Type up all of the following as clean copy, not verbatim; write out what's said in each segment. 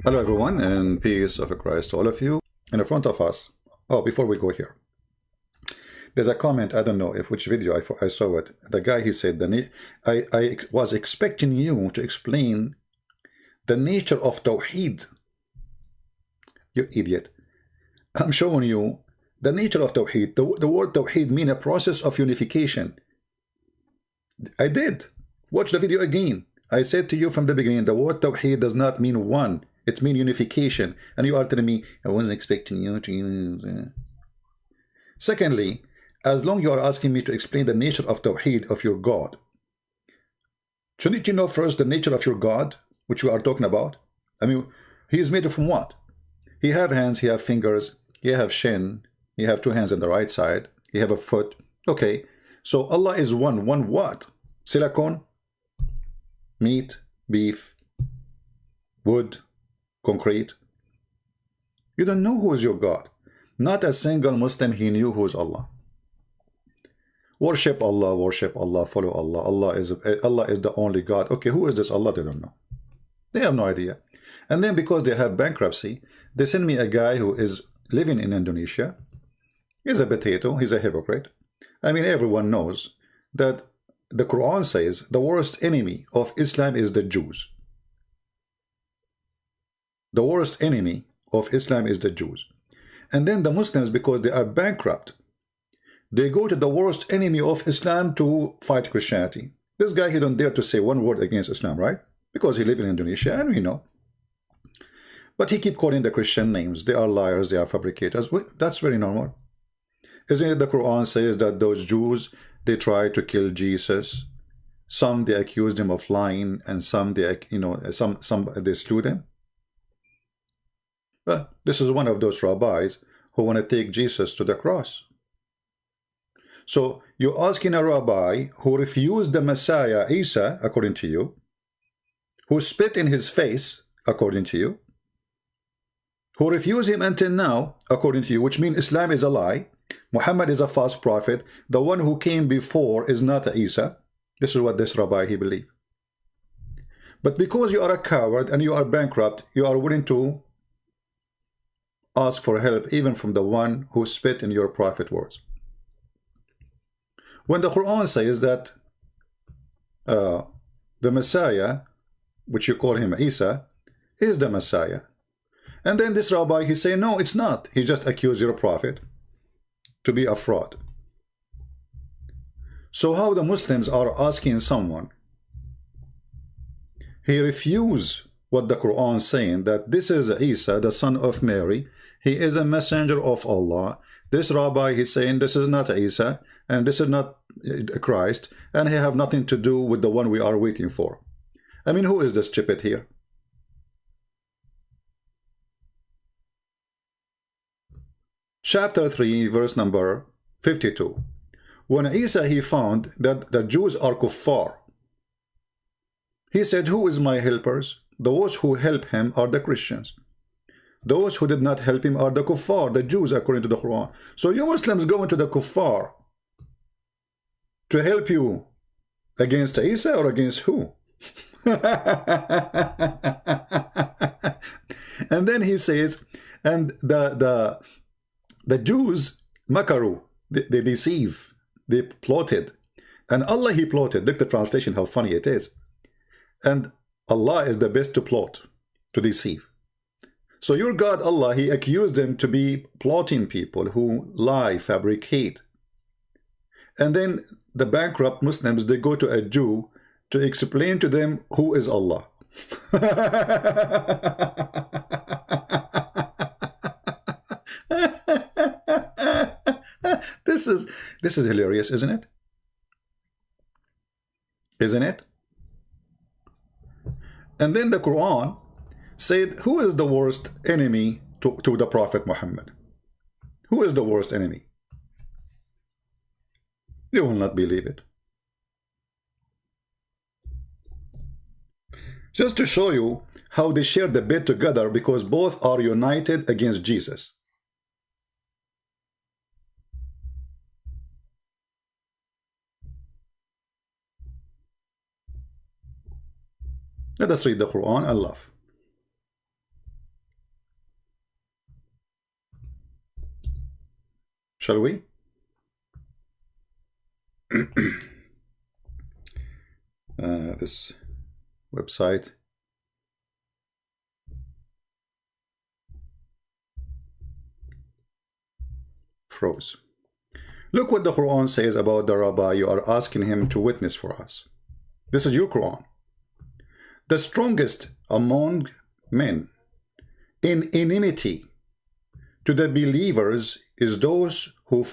Hello everyone, and peace of Christ to all of you. In front of us, before we go here, there's a comment. I don't know if which video I saw it. The guy, he said, I was expecting you to explain the nature of Tawhid. You idiot. I'm showing you the nature of Tawhid. The word Tawhid means a process of unification. I did. Watch the video again. I said to you from the beginning, the word Tawhid does not mean one. It means unification. And you are telling me, I wasn't expecting you to use it. Secondly, as long you are asking me to explain the nature of Tawhid of your God, shouldn't you know first the nature of your God, which we are talking about? I mean, he is made from what? He have hands, he have fingers, he have shin, he have two hands on the right side, he have a foot. Okay, so Allah is one. One what? Silicone? Meat? Beef? Wood? Concrete? You don't know who is your God. Not a single Muslim he knew who is Allah. Worship Allah, follow Allah. Allah is the only God. Okay, who is this Allah? They don't know. They have no idea. And then because they have bankruptcy, they send me a guy who is living in Indonesia. He's a potato. He's a hypocrite. I mean, everyone knows that the Quran says the worst enemy of Islam is the Jews. The worst enemy of Islam is the Jews. And then the Muslims, because they are bankrupt, they go to the worst enemy of Islam to fight Christianity. This guy, he don't dare to say one word against Islam, right? Because he lives in Indonesia, and we know. But he keep calling the Christian names. They are liars, they are fabricators. That's very normal. Isn't it the Quran says that those Jews, they try to kill Jesus. Some they accuse him of lying, and some they, some they slew them. Well, this is one of those rabbis who want to take Jesus to the cross. So you're asking a rabbi who refused the Messiah, Isa, according to you, who spit in his face, according to you, who refused him until now, according to you, which means Islam is a lie, Muhammad is a false prophet, the one who came before is not Isa. This is what this rabbi, he believed. But because you are a coward and you are bankrupt, you are willing to ask for help even from the one who spit in your prophet words. When the Quran says that the Messiah, which you call him Isa, is the Messiah, and then this rabbi, he say, no, it's not. He just accused your prophet to be a fraud. So how the Muslims are asking someone, he refused what the Quran saying, that this is Isa, the son of Mary, he is a messenger of Allah. This rabbi, he's saying this is not Isa, and this is not Christ, and he have nothing to do with the one we are waiting for. I mean, who is this stupid here? Chapter 3, verse number 52. When Isa, he found that the Jews are kuffar, he said, who is my helpers? Those who help him are the Christians. Those who did not help him are the kuffar, the Jews, according to the Quran. So you Muslims go into the kuffar to help you against Isa or against who? And then he says, and the Jews, makaru, they deceive, they plotted. And Allah, he plotted. Look at the translation, how funny it is. And Allah is the best to plot, to deceive. So your God, Allah, he accused them to be plotting people who lie, fabricate. And then the bankrupt Muslims, they go to a Jew to explain to them who is Allah. This is hilarious, isn't it? Isn't it? And then the Quran said, who is the worst enemy to the Prophet Muhammad? Who is the worst enemy? You will not believe it. Just to show you how they share the bed together, because both are united against Jesus. Let us read the Quran and laugh. Shall we? This website. Froze. Look what the Quran says about the Rabbi you are asking him to witness for us. This is your Quran. The strongest among men in enmity to the believers is those who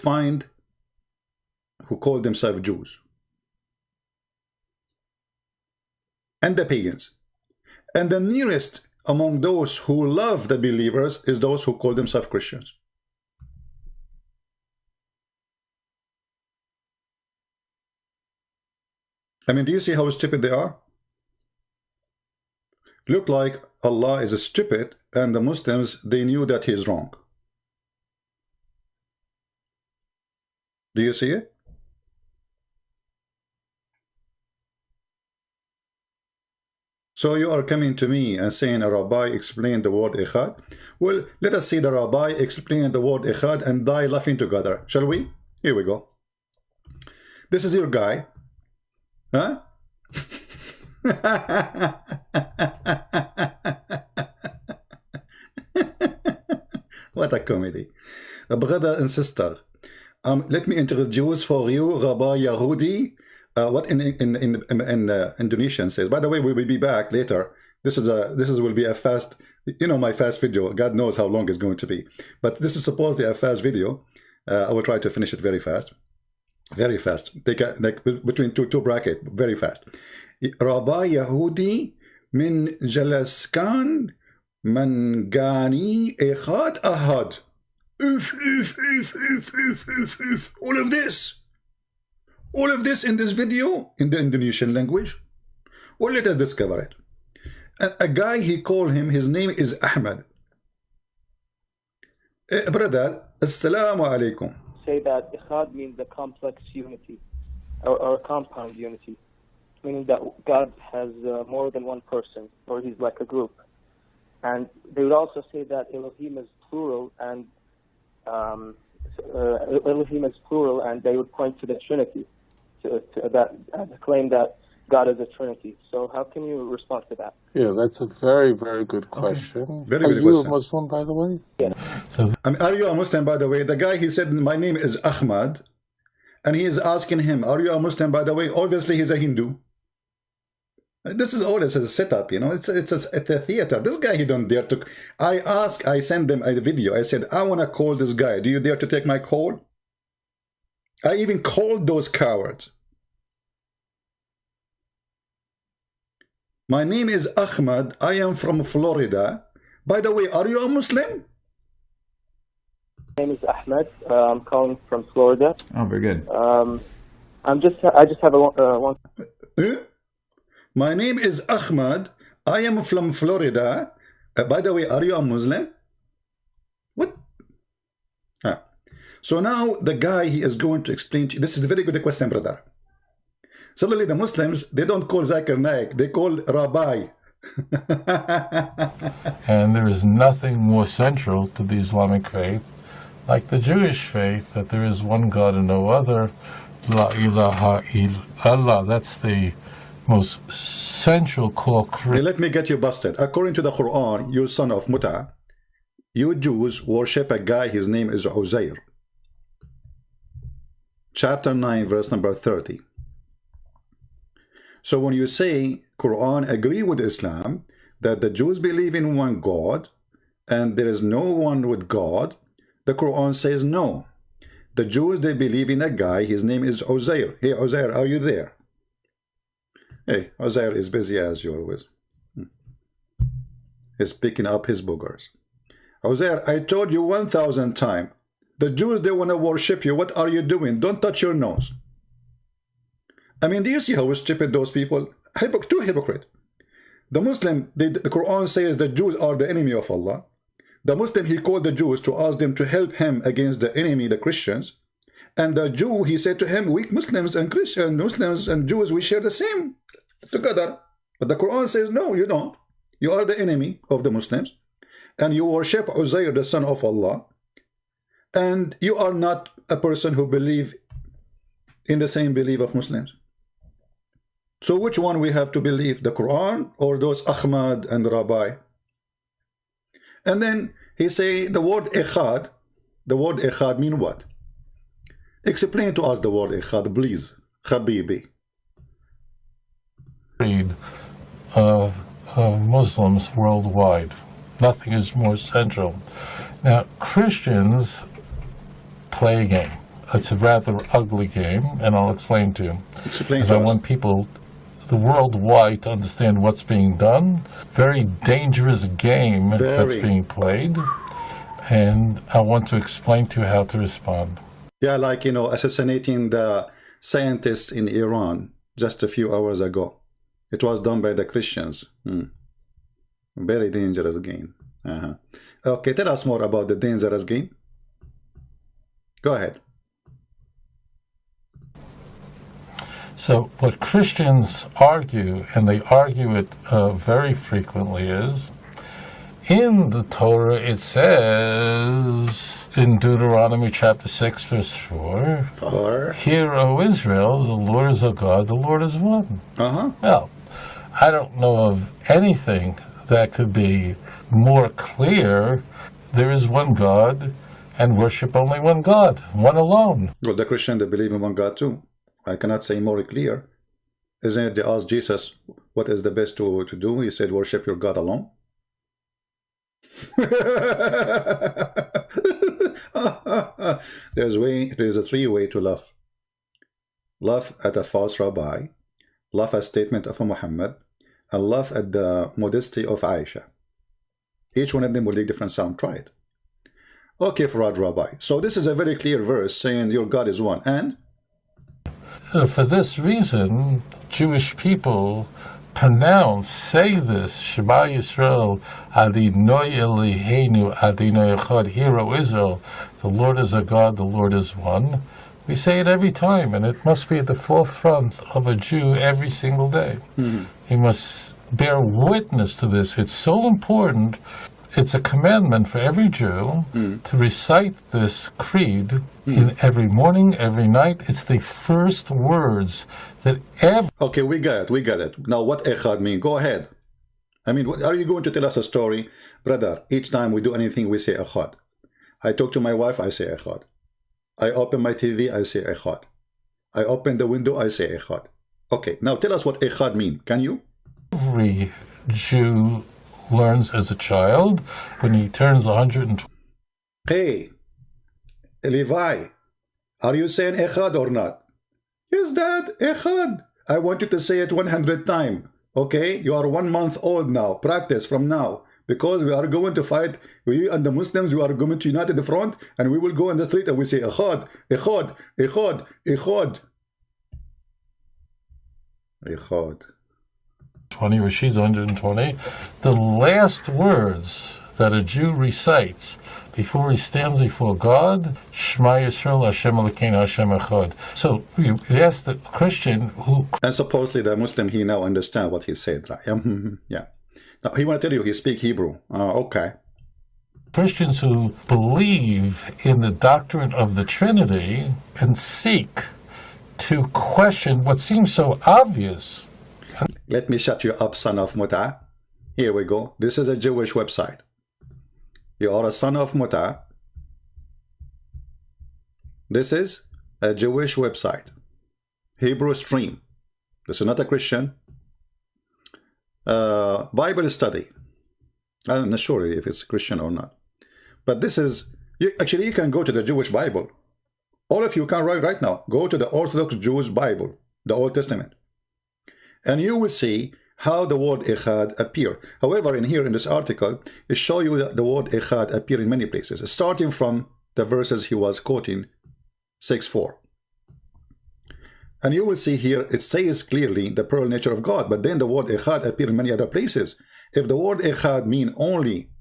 call themselves Jews and the pagans. And the nearest among those who love the believers is those who call themselves Christians. I mean, do you see how stupid they are? Look like Allah is stupid and the Muslims, they knew that he is wrong. Do you see it? So you are coming to me and saying a Rabbi explained the word Ekhad. Well, let us see the Rabbi explain the word Ekhad and die laughing together. Shall we? Here we go. This is your guy. Huh? What a comedy. Brother and sister, let me introduce for you Rabbi Yahudi. What in Indonesian says. By the way, we will be back later. This will be a fast, you know, my fast video. God knows how long it's going to be, but this is supposedly a fast video. I will try to finish it very fast, very fast. Take a, like between two bracket, very fast. Rabbi Yahudi Menjelaskan Mengenai Ekhad Ahad. All of this in this video in the Indonesian language. Well, let us discover it. A guy, he called him, his name is Ahmad. Brother, assalamu alaikum. Say that Ekhad means a complex unity or a compound unity, meaning that God has more than one person, or he's like a group. And they would also say that Elohim is plural, and Elohim is plural, and they would point to the Trinity, to claim that God is a Trinity. So how can you respond to that? Yeah, that's a very, very good question. Okay. Very Are good you question. a Muslim, by the way? Yeah. So, Are you a Muslim, by the way? The guy, he said, my name is Ahmad, and he is asking him, are you a Muslim, by the way? Obviously, he's a Hindu. This is all, it's a setup, you know, it's a theater. This guy, he don't dare to. I sent them a video. I said, I want to call this guy. Do you dare to take my call? I even called those cowards. My name is Ahmad. I am from Florida. By the way, are you a Muslim? My name is Ahmed. I'm calling from Florida. Oh, very good. I just have one. My name is Ahmad. I am from Florida. By the way, are you a Muslim? What? So now the guy, he is going to explain to you. This is a very good question, brother. Suddenly the Muslims, they don't call Zakir Naik, they call Rabbi. and there is nothing more central to the Islamic faith, like the Jewish faith, that there is one God and no other. La ilaha illallah. That's the most central core. Hey, let me get you busted. According to the Quran, you son of Muta, you Jews worship a guy, his name is Uzair. Chapter 9, verse number 30. So when you say Quran agree with Islam, that the Jews believe in one God, and there is no one with God, the Quran says no. The Jews, they believe in a guy, his name is Uzair. Hey, Uzair, are you there? Hey, Uzair is busy as always. He's picking up his boogers. Uzair, I told you 1,000 times. The Jews, they want to worship you. What are you doing? Don't touch your nose. I mean, do you see how stupid those people? Too hypocrite. The Muslim, the Quran says the Jews are the enemy of Allah. The Muslim, he called the Jews to ask them to help him against the enemy, the Christians. And the Jew, he said to him, we Muslims and Christians, Muslims and Jews, we share the same together. But the Quran says, no, you don't. You are the enemy of the Muslims. And you worship Uzair, the son of Allah. And you are not a person who believe in the same belief of Muslims. So which one we have to believe, the Quran or those Ahmad and Rabbi? And then he say the word Ekhad. The word Ekhad mean what? Explain to us the word Ekhad, please, Habibi. Creed of Muslims worldwide. Nothing is more central. Now, Christians play a game. It's a rather ugly game, and I'll explain to you. Explain Because to I us. want people, the worldwide, to understand what's being done. Very dangerous game that's being played, and I want to explain to you how to respond. Yeah, like, you know, assassinating the scientists in Iran just a few hours ago. It was done by the Christians. Very dangerous game. Okay, tell us more about the dangerous game. Go ahead. So what Christians argue, and they argue it very frequently, is in the Torah it says in Deuteronomy chapter 6 verse 4, Hear, O Israel, the Lord is our God, the Lord is one. Well, I don't know of anything that could be more clear. There is one God, and worship only one God, one alone. Well, the Christian, they believe in one God too. I cannot say more clear. Isn't it? They asked Jesus, what is the best to do? He said, worship your God alone. There's a three-way to love. Love at a false rabbi, love at statement of a Muhammad, and love at the modesty of Aisha. Each one of them will take different sound. Try it. Okay, Farad Rabbi. So this is a very clear verse saying your God is one. And for this reason, Jewish people say this, Shema Yisrael, Adonai Eloheinu, Adonai Echad, Hear, O Israel, the Lord is a God, the Lord is one. We say it every time, and it must be at the forefront of a Jew every single day. He must bear witness to this. It's so important. It's a commandment for every Jew to recite this creed in every morning, every night. It's the first words that ever... Okay, we got it. Now, what Ekhad mean? Go ahead. I mean, are you going to tell us a story? Brother, each time we do anything, we say Ekhad. I talk to my wife, I say Ekhad. I open my TV, I say Ekhad. I open the window, I say Ekhad. Okay, now tell us what Ekhad mean. Can you? Every Jew learns as a child when he turns 120. Hey, Levi, are you saying Ekhad or not? Yes, Dad, Ekhad. I want you to say it 100 times. Okay, you are 1 month old now. Practice from now. Because we are going to fight, we and the Muslims, we are going to unite at the front, and we will go in the street and we say, Ekhad, Ekhad, Ekhad, Ekhad. Ekhad. 20, or she's 120. The last words that a Jew recites before he stands before God, Shema Yisrael, Hashem Elokeinu, Hashem Echad. So you ask the Christian who... And supposedly the Muslim, he now understand what he said, right? Yeah. Now, he want to tell you he speak Hebrew. Okay. Christians who believe in the doctrine of the Trinity and seek to question what seems so obvious. Let me shut you up, son of Muta. Here we go. This is a Jewish website. You are a son of Muta. This is a Jewish website. Hebrew Stream. This is not a Christian. Bible study. I'm not sure if it's Christian or not. But this is... Actually, you can go to the Jewish Bible. All of you can right now. Go to the Orthodox Jewish Bible, the Old Testament. And you will see how the word Ekhad appear. However, in here in this article, it shows you that the word Ekhad appear in many places, starting from the verses he was quoting, 6:4. And you will see here, it says clearly the plural nature of God, but then the word Ekhad appear in many other places. If the word Ekhad mean only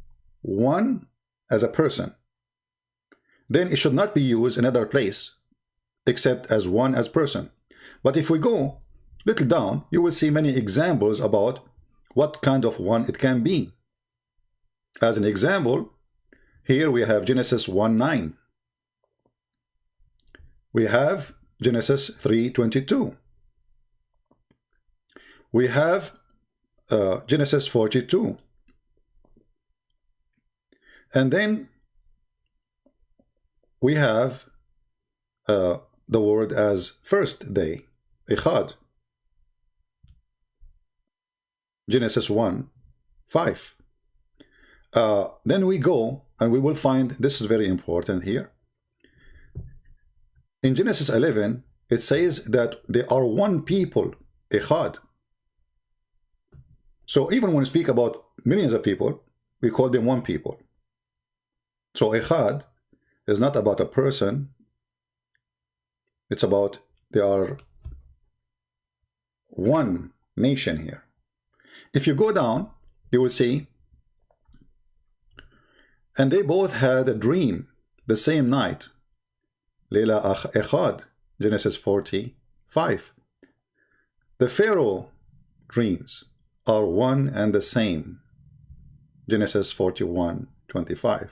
one as a person, then it should not be used in another place, except as one as person. But if we go little down, you will see many examples about what kind of one it can be. As an example, here we have Genesis 1:9. We have Genesis 3:22. We have Genesis 42. And then we have the word as first day, Ekhad. Genesis 1:5. Then we go and we will find, this is very important here. In Genesis 11, it says that they are one people, Ekhad. So even when we speak about millions of people, we call them one people. So Ekhad is not about a person. It's about they are one nation here. If you go down, you will see, and they both had a dream the same night. Leila Ekhad, Genesis 45. The Pharaoh dreams are one and the same. Genesis 41:25.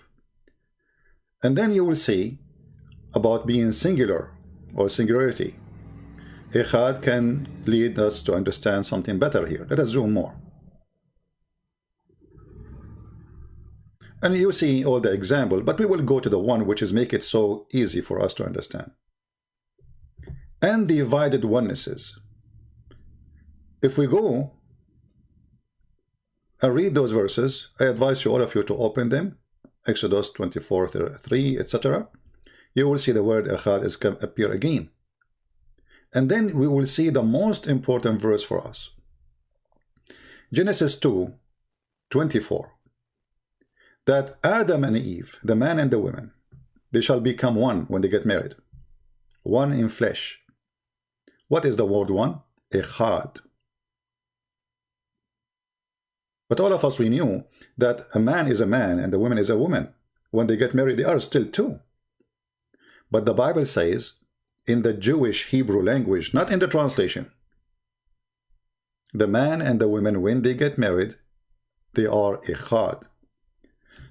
And then you will see about being singular or singularity. Ekhad can lead us to understand something better here. Let us zoom more. And you see all the example, but we will go to the one which is make it so easy for us to understand. And divided onenesses. If we go and read those verses, I advise you, all of you, to open them. Exodus 24:3, etc. You will see the word Ekhad is come appear again. And then we will see the most important verse for us. Genesis 2:24. That Adam and Eve, the man and the woman, they shall become one when they get married. One in flesh. What is the word one? Ekhad. But all of us, we knew that a man is a man and the woman is a woman. When they get married, they are still two. But the Bible says, in the Jewish Hebrew language, not in the translation, the man and the woman, when they get married, they are Ekhad.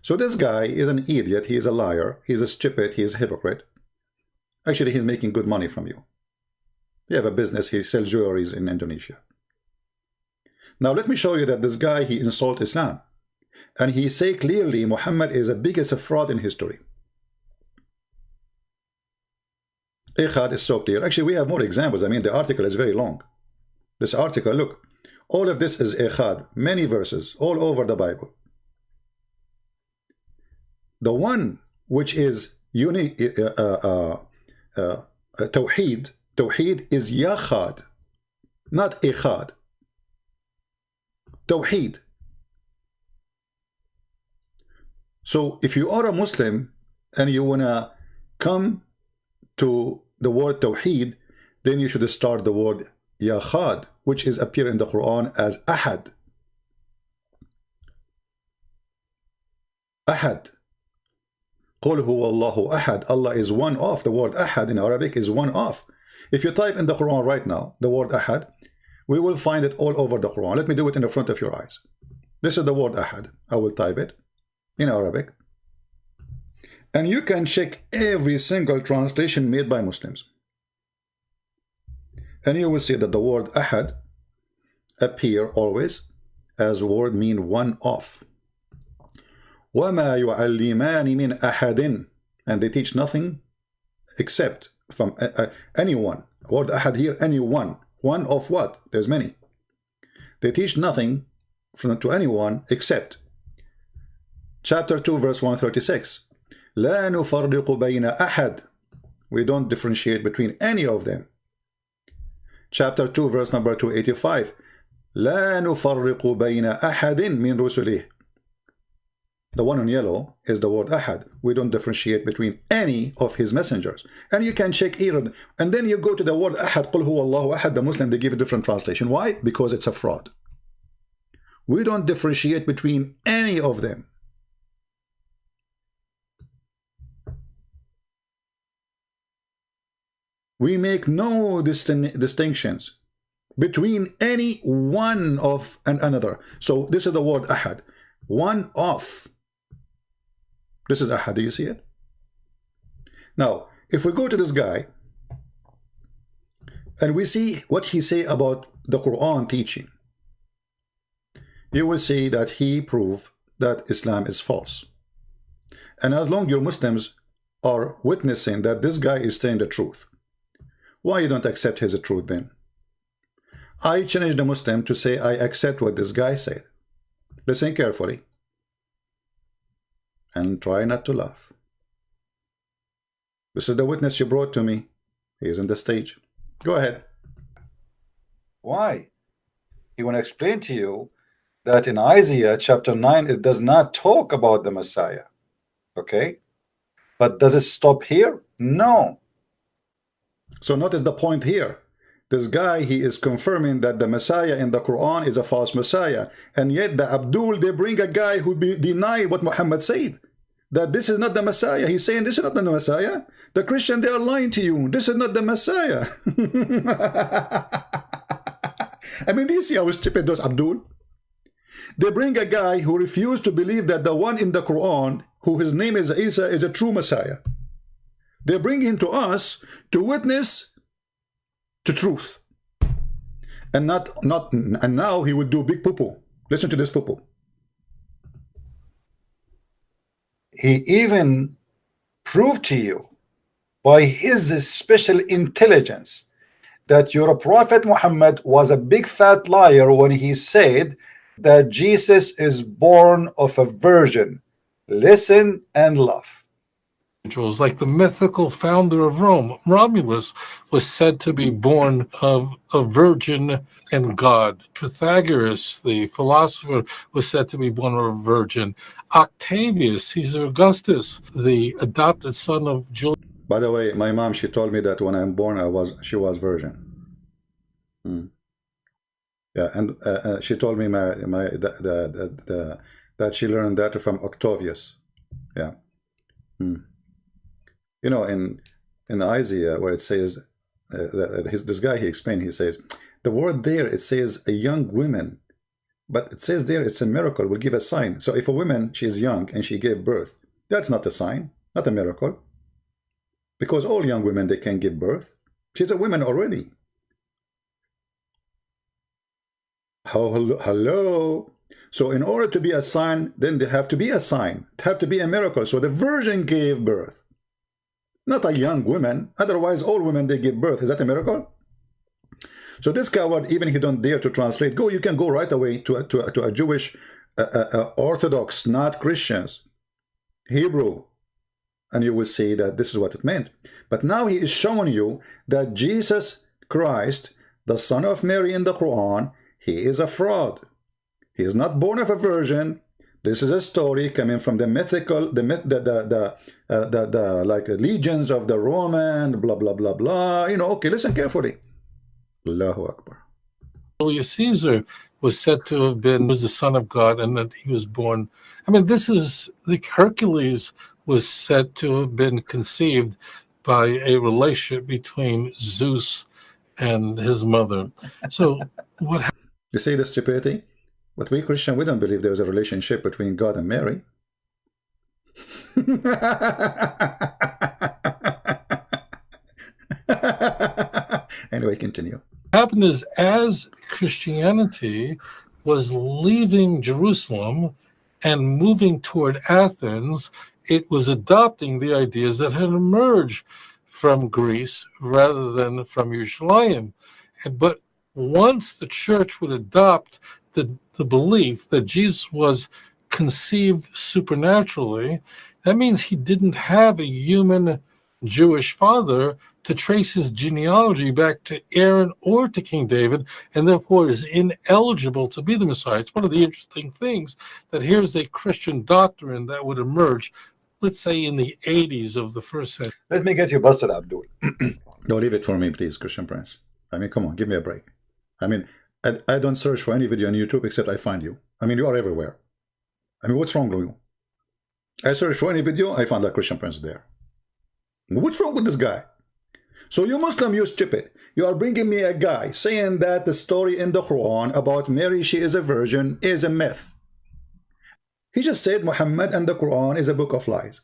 So this guy is an idiot, he is a liar, he is a stupid, he is a hypocrite. Actually, he's making good money from you. He have a business, he sells jewelries in Indonesia. Now let me show you that this guy, he insults Islam. And he say clearly Muhammad is the biggest fraud in history. Ekhad is so clear. Actually, we have more examples. I mean, the article is very long. This article, look, all of this is Ekhad, many verses, all over the Bible. The one which is unique, Tawhid is Yahad, not Ekhad. Tawhid. So if you are a Muslim and you want to come to the word Tawhid, then you should start the word Yahad, which is appear in the Quran as Ahad. Ahad. قُلْ هُوَ اللَّهُ أَحَدٌ. Allah is one of. The word Ahad in Arabic is one of. If you type in the Quran right now, the word Ahad, we will find it all over the Quran. Let me do it in the front of your eyes. This is the word Ahad. I will type it in Arabic. And you can check every single translation made by Muslims. And you will see that the word Ahad appear always as word mean one of. وَمَا يُعَلِّمَانِ مِنْ أَحَدٍ. And they teach nothing except from anyone. Word Ahad here, anyone. One of what? There's many. They teach nothing to anyone except. Chapter 2, verse 136. لا نفرق بين أحد. We don't differentiate between any of them. Chapter 2, verse number 285. لا نفرق بين أحد من رسله. The one in yellow is the word Ahad. We don't differentiate between any of his messengers. And you can check here. And then you go to the word Ahad. قُلْ هُوَ اللَّهُ أَحَدٌ. The Muslim, they give a different translation. Why? Because it's a fraud. We don't differentiate between any of them. We make no distinctions between any one of and another. So this is the word Ahad. One of. This is Ahad. Do you see it? Now, if we go to this guy, and we see what he say about the Quran teaching, you will see that he proved that Islam is false. And as long your Muslims are witnessing that this guy is saying the truth, why you don't accept his truth then? I challenge the Muslim to say, I accept what this guy said. Listen carefully and try not to laugh. This is the witness you brought to me. He is on the stage. Go ahead. Why? He want to explain to you that in Isaiah chapter 9 it does not talk about the Messiah. Okay? But does it stop here? No. So notice the point here. This guy, he is confirming that the Messiah in the Quran is a false Messiah. And yet the Abdul, they bring a guy who deny what Muhammad said. That this is not the Messiah. He's saying this is not the Messiah. The Christian, they are lying to you. This is not the Messiah. I mean, do you see how stupid those Abdul? They bring a guy who refused to believe that the one in the Quran, who his name is Isa, is a true Messiah. They bring him to us to witness to truth. And now he would do big poo-poo. Listen to this poo-poo. He even proved to you by his special intelligence that your Prophet Muhammad was a big fat liar when he said that Jesus is born of a virgin. Listen and laugh. Like the mythical founder of Rome, Romulus, was said to be born of a virgin and God. Pythagoras, the philosopher, was said to be born of a virgin. Octavius, Caesar Augustus, the adopted son of Julius. By the way, my mom, she told me that when I'm born, she was virgin. Yeah, and she told me that she learned that from Octavius. Yeah. You know, in Isaiah, where it says, this guy, he explained, he says, the word there, it says a young woman, but it says there it's a miracle, will give a sign. So if a woman, she is young and she gave birth, that's not a sign, not a miracle. Because all young women, they can give birth. She's a woman already. Hello. So in order to be a sign, then there have to be a sign. It have to be a miracle. So the virgin gave birth. Not a young woman. Otherwise, all women, they give birth. Is that a miracle? So this coward, even he don't dare to translate. You can go right away to a Jewish Orthodox, not Christians, Hebrew, and you will see that this is what it meant. But now he is showing you that Jesus Christ, the son of Mary in the Quran, he is a fraud. He is not born of a virgin. This is a story coming from the mythical, like legions of the Roman, blah, blah, blah, blah. You know, okay, listen carefully. Allahu Akbar. Julius Caesar was said to have been, was the son of God, and that he was born. I mean, this is, like Hercules was said to have been conceived by a relationship between Zeus and his mother. So what happened? You see the stupidity? But we Christian, we don't believe there is a relationship between God and Mary. Anyway, continue. What happened is, as Christianity was leaving Jerusalem and moving toward Athens, it was adopting the ideas that had emerged from Greece rather than from Yerushalayim. But once the church would adopt the belief that Jesus was conceived supernaturally, that means he didn't have a human Jewish father to trace his genealogy back to Aaron or to King David, and therefore is ineligible to be the Messiah. It's one of the interesting things that here's a Christian doctrine that would emerge, let's say in the 80s of the first century. Let me get you busted, Abdul. No, leave it for me, please, Christian Prince. I mean, come on, give me a break. I mean, I don't search for any video on YouTube except I find you. I mean, you are everywhere. I mean, what's wrong with you? I search for any video, I find that Christian Prince there. What's wrong with this guy? So you Muslim, you stupid. You are bringing me a guy saying that the story in the Quran about Mary, she is a virgin, is a myth. He just said Muhammad and the Quran is a book of lies.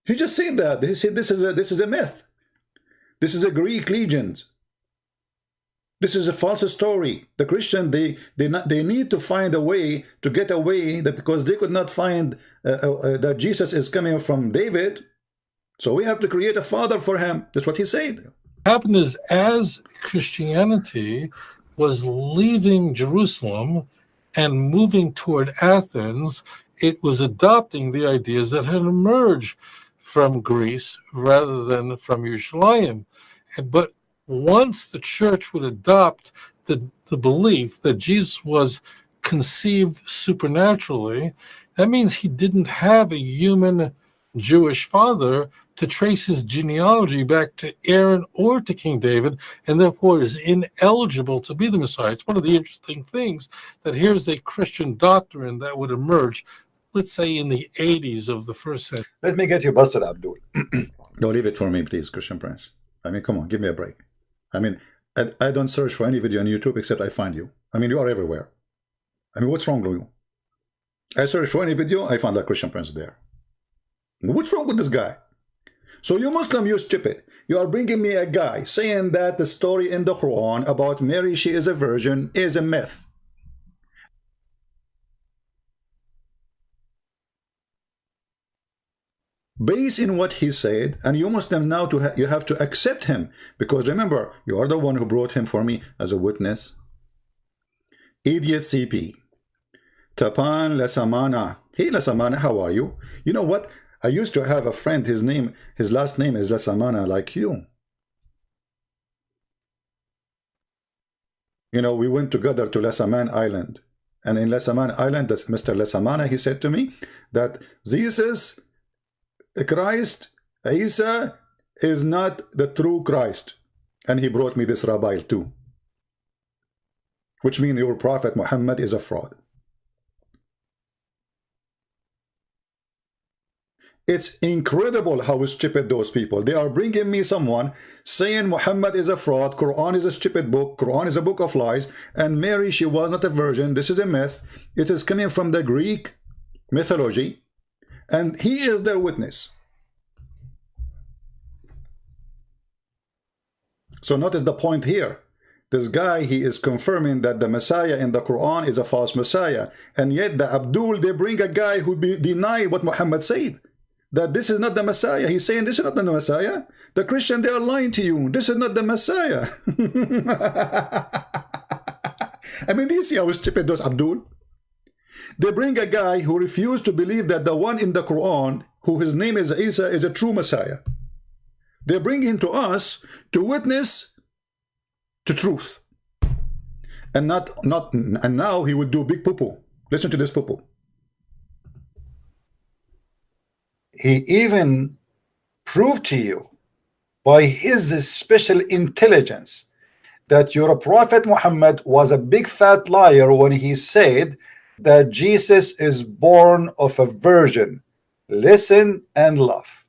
He just said that. He said this is a myth. This is a Greek legend. This is a false story. The Christian, they need to find a way to get away, because they could not find that Jesus is coming from David. So we have to create a father for him. That's what he said. What happened is, as Christianity was leaving Jerusalem and moving toward Athens, it was adopting the ideas that had emerged from Greece rather than from Yerushalayim. But once the church would adopt the belief that Jesus was conceived supernaturally, that means he didn't have a human Jewish father to trace his genealogy back to Aaron or to King David, and therefore is ineligible to be the Messiah. It's one of the interesting things that here's a Christian doctrine that would emerge, let's say, in the 80s of the first century. Let me get you busted, Abdul. Don't leave it for me, please, Christian Prince. I mean, come on, give me a break. I mean, I don't search for any video on YouTube except I find you. I mean, you are everywhere. I mean, what's wrong with you? I search for any video, I find that Christian Prince there. What's wrong with this guy? So you Muslim, you stupid. You are bringing me a guy saying that the story in the Quran about Mary, she is a virgin, is a myth. Based in what he said, and you Muslim now you have to accept him, because remember, you are the one who brought him for me as a witness. Idiot CP. Tapan Lasamana. Hey Lasamana, how are you? You know what? I used to have a friend, his last name is Lasamana, like you. You know, we went together to Lasaman Island. And in Lasaman Island, Mr. Lasamana, he said to me that Jesus Christ, Isa, is not the true Christ. And he brought me this Rabbi too. Which means your prophet Muhammad is a fraud. It's incredible how stupid those people. They are bringing me someone saying Muhammad is a fraud, Quran is a stupid book, Quran is a book of lies, and Mary, she was not a virgin. This is a myth. It is coming from the Greek mythology. And he is their witness. So notice the point here. This guy, he is confirming that the Messiah in the Quran is a false Messiah. And yet the Abdul, they bring a guy who deny what Muhammad said. That this is not the Messiah. He's saying this is not the Messiah. The Christian, they are lying to you. This is not the Messiah. I mean, do you see how stupid those Abdul? They bring a guy who refused to believe that the one in the Quran, who his name is Isa, is a true Messiah. They bring him to us to witness to truth. And now he would do big poo-poo. Listen to this poo-poo. He even proved to you by his special intelligence that your prophet Muhammad was a big fat liar when he said that Jesus is born of a virgin. Listen and laugh.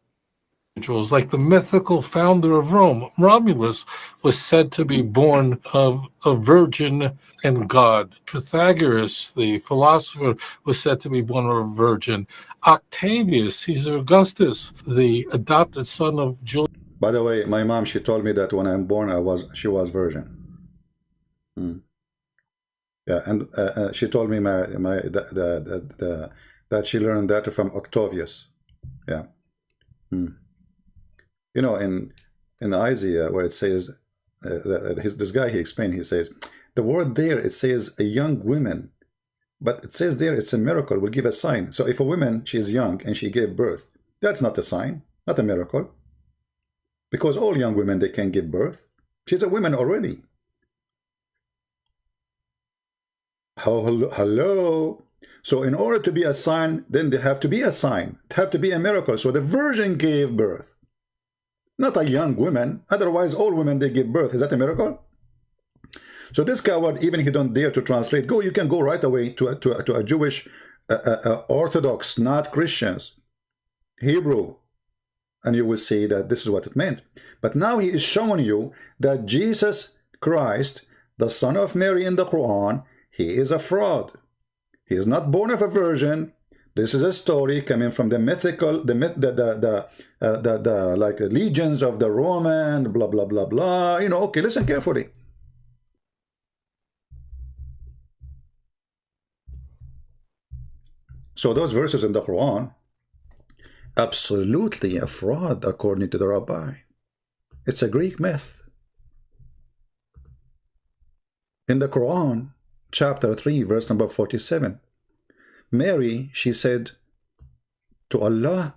Like the mythical founder of Rome, Romulus was said to be born of a virgin and God. Pythagoras, the philosopher, was said to be born of a virgin. Octavius, Caesar Augustus, the adopted son of Julius. By the way, my mom, she told me that when I'm born, she was virgin. Yeah, and she told me that she learned that from Octavius. Yeah. You know, in Isaiah, where it says, this guy, he explained, he says, the word there, it says a young woman, but it says there it's a miracle, will give a sign. So if a woman, she is young and she gave birth, that's not a sign, not a miracle. Because all young women, they can give birth. She's a woman already. Hello. So in order to be a sign, then there have to be a sign. It have to be a miracle. So the virgin gave birth. Not a young woman. Otherwise, all women, they give birth. Is that a miracle? So this coward, even he don't dare to translate. You can go right away to a Jewish Orthodox, not Christians, Hebrew, and you will see that this is what it meant. But now he is showing you that Jesus Christ, the son of Mary in the Quran, he is a fraud. He is not born of a virgin, This is a story coming from the mythical, the like legions of the Roman, blah blah blah blah. You know, okay, listen carefully. So those verses in the Quran, absolutely a fraud according to the Rabbi. It's a Greek myth. In the Quran, chapter 3, verse number 47, Mary, she said to Allah,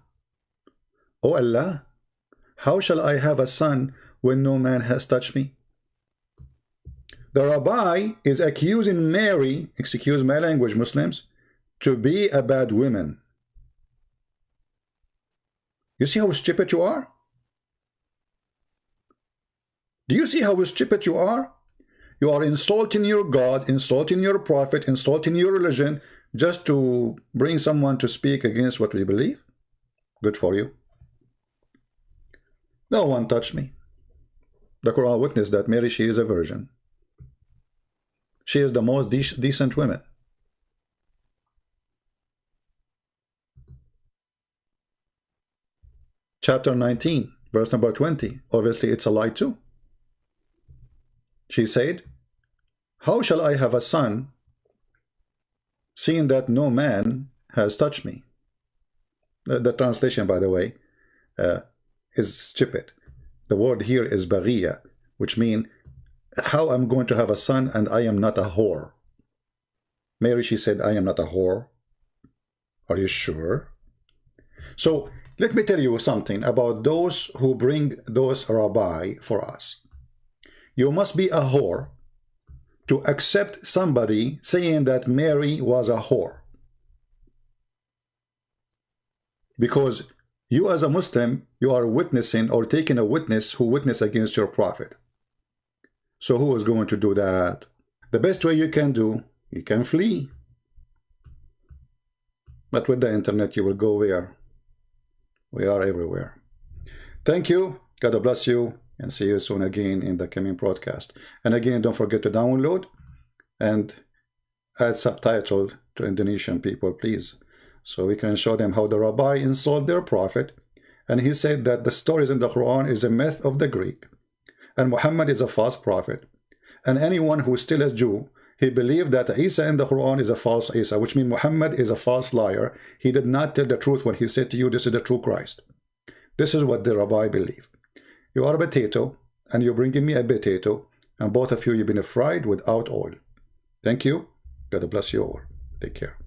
"O Allah, how shall I have a son when no man has touched me?" The Rabbi is accusing Mary, excuse my language, Muslims, to be a bad woman. You see how stupid you are? Do you see how stupid you are? You are insulting your God, insulting your prophet, insulting your religion, just to bring someone to speak against what we believe. Good for you. No one touched me. The Quran witnessed that Mary, she is a virgin. She is the most decent woman. Chapter 19, verse number 20. Obviously, it's a lie too. She said, "How shall I have a son, seeing that no man has touched me?" The translation, by the way, is stupid. The word here is baghiya, which means, how I'm going to have a son and I am not a whore. Mary, she said, "I am not a whore." Are you sure? So, let me tell you something about those who bring those rabbi for us. You must be a whore to accept somebody saying that Mary was a whore. Because you as a Muslim, you are witnessing or taking a witness who witnessed against your prophet. So who is going to do that? The best way you can do, you can flee. But with the internet, you will go where? We are everywhere. Thank you. God bless you. And see you soon again in the coming broadcast. And again, don't forget to download and add subtitle to Indonesian people, please. So we can show them how the Rabbi insulted their prophet. And he said that the stories in the Quran is a myth of the Greek. And Muhammad is a false prophet. And anyone who is still a Jew, he believed that Isa in the Quran is a false Isa, which means Muhammad is a false liar. He did not tell the truth when he said to you, this is the true Christ. This is what the Rabbi believed. You are a potato, and you're bringing me a potato, and both of you, you've been fried without oil. Thank you. God bless you all. Take care.